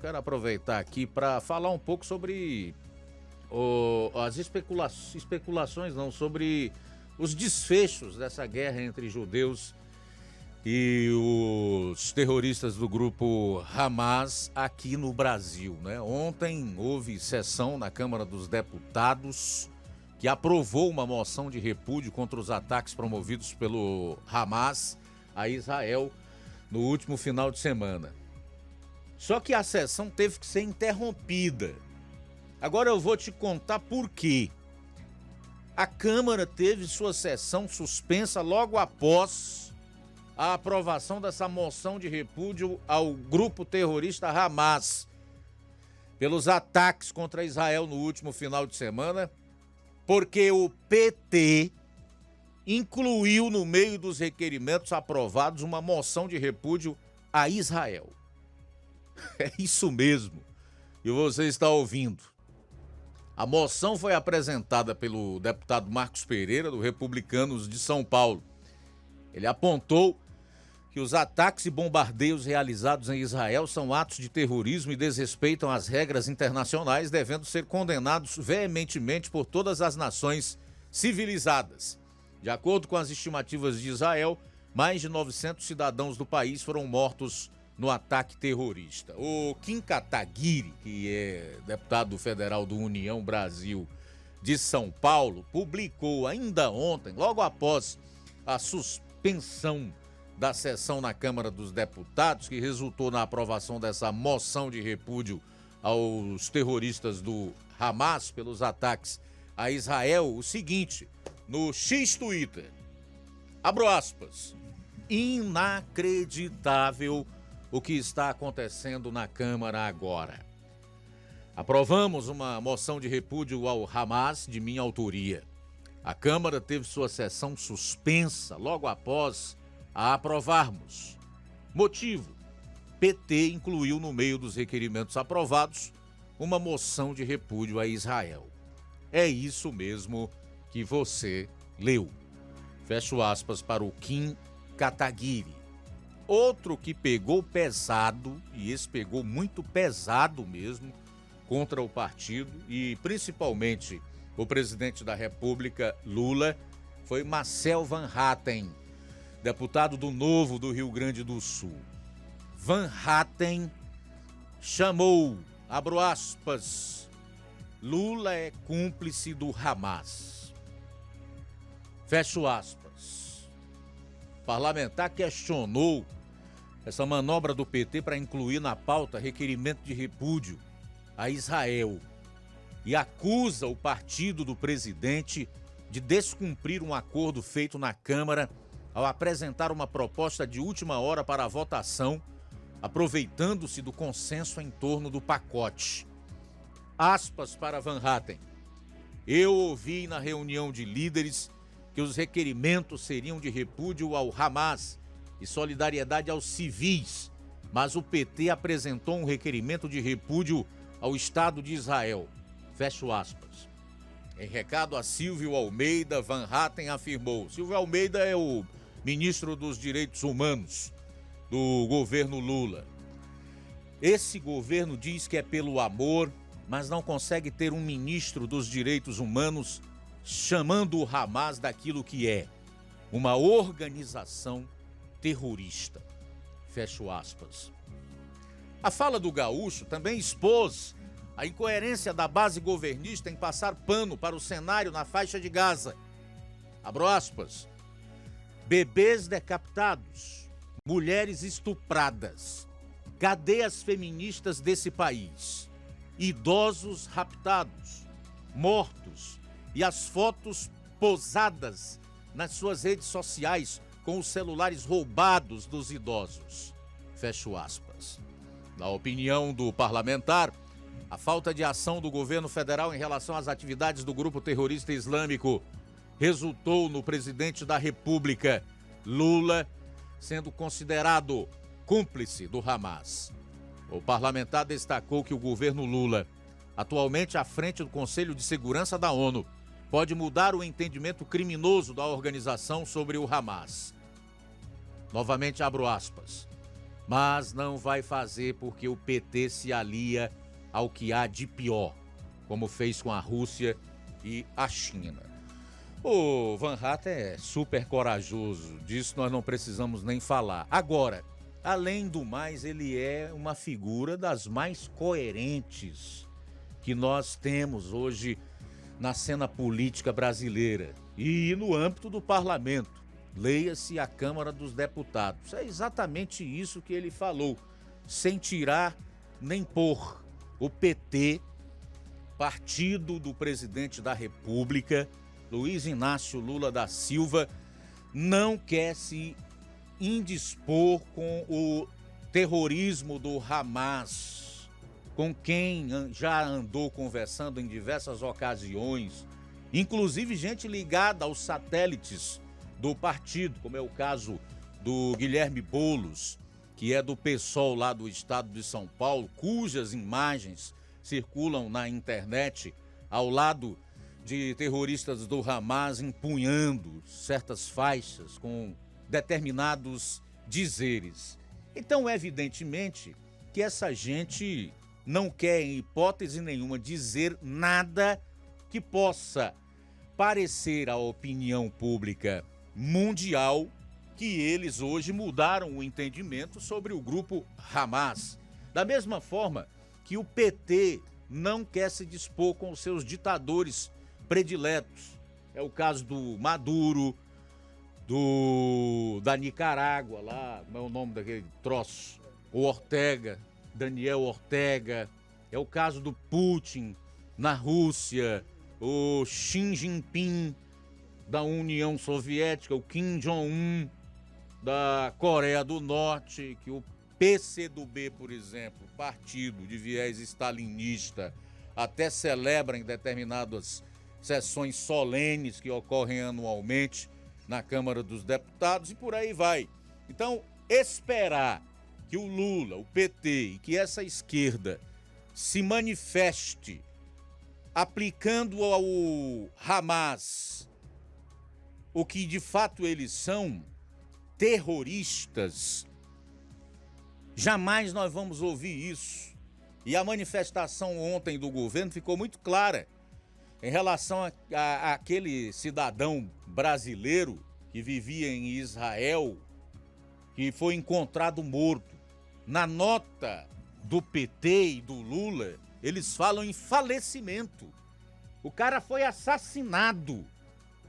quero aproveitar aqui para falar um pouco sobre as especulações, não, sobre os desfechos dessa guerra entre judeus e os terroristas do grupo Hamas aqui no Brasil, né? Ontem houve sessão na Câmara dos Deputados que aprovou uma moção de repúdio contra os ataques promovidos pelo Hamas a Israel no último final de semana. Só que a sessão teve que ser interrompida. Agora eu vou te contar por quê. A Câmara teve sua sessão suspensa logo após a aprovação dessa moção de repúdio ao grupo terrorista Hamas pelos ataques contra Israel no último final de semana, porque o PT incluiu no meio dos requerimentos aprovados uma moção de repúdio a Israel. É isso mesmo. E você está ouvindo. A moção foi apresentada pelo deputado Marcos Pereira, do Republicanos de São Paulo. Ele apontou que os ataques e bombardeios realizados em Israel são atos de terrorismo e desrespeitam as regras internacionais, devendo ser condenados veementemente por todas as nações civilizadas. De acordo com as estimativas de Israel, mais de 900 cidadãos do país foram mortos no ataque terrorista. O Kim Kataguiri, que é deputado federal do União Brasil de São Paulo, publicou ainda ontem, logo após a suspensão da sessão na Câmara dos Deputados, que resultou na aprovação dessa moção de repúdio aos terroristas do Hamas pelos ataques a Israel, o seguinte, no X-Twitter, abro aspas, inacreditável o que está acontecendo na Câmara agora. Aprovamos uma moção de repúdio ao Hamas de minha autoria. A Câmara teve sua sessão suspensa logo após a aprovarmos. Motivo: PT incluiu no meio dos requerimentos aprovados uma moção de repúdio a Israel. É isso mesmo que você leu. Fecho aspas para o Kim Kataguiri. Outro que pegou pesado, e esse pegou muito pesado mesmo, contra o partido e principalmente o presidente da República, Lula, foi Marcel Van Hatten, deputado do Novo do Rio Grande do Sul. Van Hatten chamou, abro aspas, Lula é cúmplice do Hamas. Fecho aspas. O parlamentar questionou essa manobra do PT para incluir na pauta requerimento de repúdio a Israel e acusa o partido do presidente de descumprir um acordo feito na Câmara ao apresentar uma proposta de última hora para a votação, aproveitando-se do consenso em torno do pacote. Aspas para Van Hatten. Eu ouvi na reunião de líderes que os requerimentos seriam de repúdio ao Hamas e solidariedade aos civis, mas o PT apresentou um requerimento de repúdio ao Estado de Israel. Fecho aspas. Em recado a Silvio Almeida, Van Hatten afirmou. Silvio Almeida é o ministro dos Direitos Humanos do governo Lula. Esse governo diz que é pelo amor, mas não consegue ter um ministro dos Direitos Humanos chamando o Hamas daquilo que é, uma organização terrorista. Fecho aspas. A fala do gaúcho também expôs a incoerência da base governista em passar pano para o cenário na faixa de Gaza. Abro aspas. Bebês decapitados, mulheres estupradas, cadeias feministas desse país, idosos raptados, mortos e as fotos posadas nas suas redes sociais com os celulares roubados dos idosos. Fecho aspas. Na opinião do parlamentar, a falta de ação do governo federal em relação às atividades do grupo terrorista islâmico resultou no presidente da República, Lula, sendo considerado cúmplice do Hamas. O parlamentar destacou que o governo Lula, atualmente à frente do Conselho de Segurança da ONU, pode mudar o entendimento criminoso da organização sobre o Hamas. Novamente abro aspas. mas não vai fazer porque o PT se alia ao que há de pior, como fez com a Rússia e a China. O Van Hatten é super corajoso, disso nós não precisamos nem falar. Agora, além do mais, ele é uma figura das mais coerentes que nós temos hoje na cena política brasileira e no âmbito do parlamento. Leia-se a Câmara dos Deputados. É exatamente isso que ele falou, sem tirar nem pôr. O PT, partido do presidente da República, Luiz Inácio Lula da Silva, não quer se indispor com o terrorismo do Hamas, com quem já andou conversando em diversas ocasiões, inclusive gente ligada aos satélites do partido, como é o caso do Guilherme Boulos, que é do PSOL lá do estado de São Paulo, cujas imagens circulam na internet ao lado de terroristas do Hamas empunhando certas faixas com determinados dizeres. Então, evidentemente, que essa gente não quer, em hipótese nenhuma, dizer nada que possa parecer à opinião pública mundial que eles hoje mudaram o entendimento sobre o grupo Hamas. Da mesma forma que o PT não quer se dispor com os seus ditadores prediletos. É o caso do Maduro, da Nicarágua lá, como é o nome daquele troço? O Ortega, Daniel Ortega. É o caso do Putin na Rússia, o Xi Jinping da União Soviética, o Kim Jong-un da Coreia do Norte, que o PCdoB, por exemplo, partido de viés stalinista, até celebra em determinadas sessões solenes que ocorrem anualmente na Câmara dos Deputados e por aí vai. Então, esperar que o Lula, o PT e que essa esquerda se manifeste aplicando ao Hamas o que de fato eles são, terroristas, jamais nós vamos ouvir isso. E a manifestação ontem do governo ficou muito clara em relação a aquele cidadão brasileiro que vivia em Israel, que foi encontrado morto. Na nota do PT e do Lula, eles falam em falecimento. O cara foi assassinado,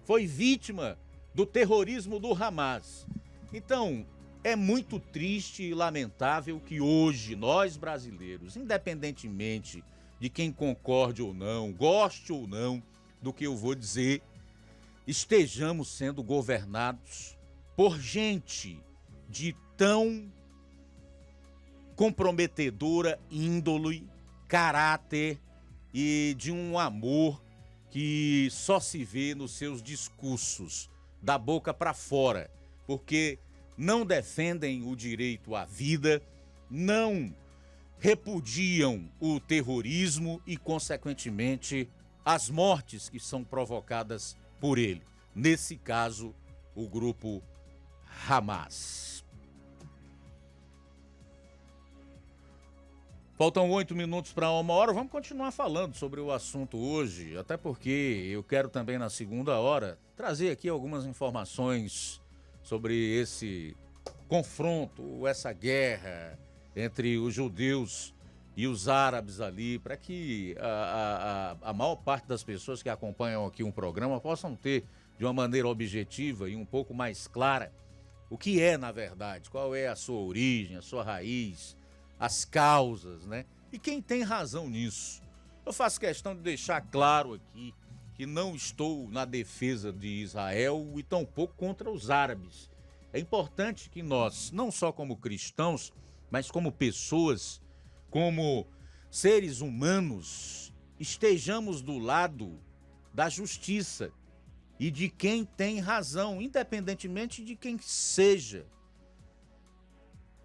foi vítima do terrorismo do Hamas. Então, é muito triste e lamentável que hoje nós brasileiros, independentemente de quem concorde ou não, goste ou não do que eu vou dizer, estejamos sendo governados por gente de tão comprometedora índole, caráter e de um amor que só se vê nos seus discursos, da boca para fora, porque não defendem o direito à vida, não repudiam o terrorismo e, consequentemente, as mortes que são provocadas por ele. Nesse caso, o grupo Hamas. Faltam 8 minutos para 1h. Vamos continuar falando sobre o assunto hoje, até porque eu quero também, na segunda hora, trazer aqui algumas informações sobre esse confronto, essa guerra entre os judeus e os árabes ali, para que a maior parte das pessoas que acompanham aqui um programa possam ter, de uma maneira objetiva e um pouco mais clara, o que é, na verdade, qual é a sua origem, a sua raiz, as causas, né? E quem tem razão nisso. Eu faço questão de deixar claro aqui que não estou na defesa de Israel e tampouco contra os árabes. É importante que nós, não só como cristãos, mas como pessoas, como seres humanos, estejamos do lado da justiça e de quem tem razão, independentemente de quem seja.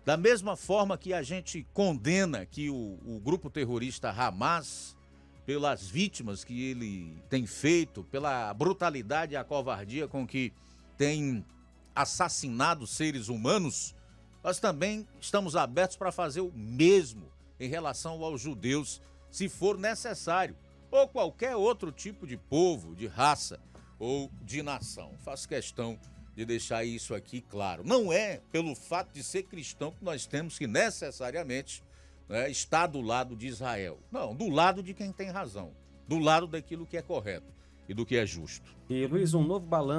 Da mesma forma que a gente condena que o grupo terrorista Hamas, pelas vítimas que ele tem feito, pela brutalidade e a covardia com que tem assassinado seres humanos, nós também estamos abertos para fazer o mesmo em relação aos judeus, se for necessário, ou qualquer outro tipo de povo, de raça ou de nação. Faço questão de deixar isso aqui claro. Não é pelo fato de ser cristão que nós temos que necessariamente, né, estar do lado de Israel. Não, do lado de quem tem razão, do lado daquilo que é correto e do que é justo. E, Luiz, um novo balanço